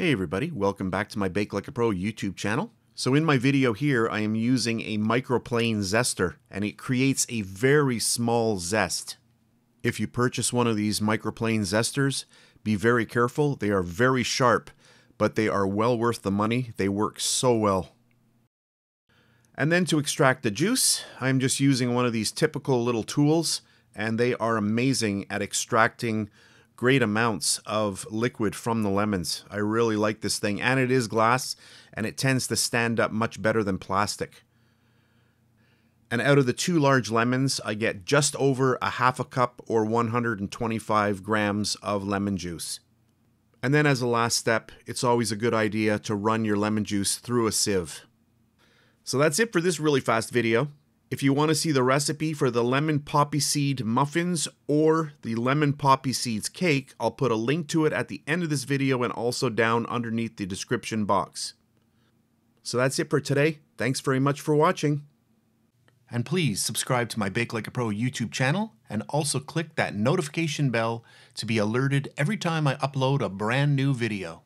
Hey everybody, welcome back to my BakeLikeAPro YouTube channel. So in my video here, I am using a microplane zester, and it creates a very small zest. If you purchase one of these microplane zesters, be very careful. They are very sharp, but they are well worth the money. They work so well. And then to extract the juice, I'm just using one of these typical little tools, and they are amazing at extracting great amounts of liquid from the lemons. I really like this thing, and it is glass, and it tends to stand up much better than plastic. And out of the 2 large lemons, I get just over a half a cup or 125 grams of lemon juice. And then as a last step, it's always a good idea to run your lemon juice through a sieve. So that's it for this really fast video. If you want to see the recipe for the lemon poppy seed muffins or the lemon poppy seeds cake, I'll put a link to it at the end of this video and also down underneath the description box. So that's it for today. Thanks very much for watching. And please subscribe to my BakeLikeAPro YouTube channel and also click that notification bell to be alerted every time I upload a brand new video.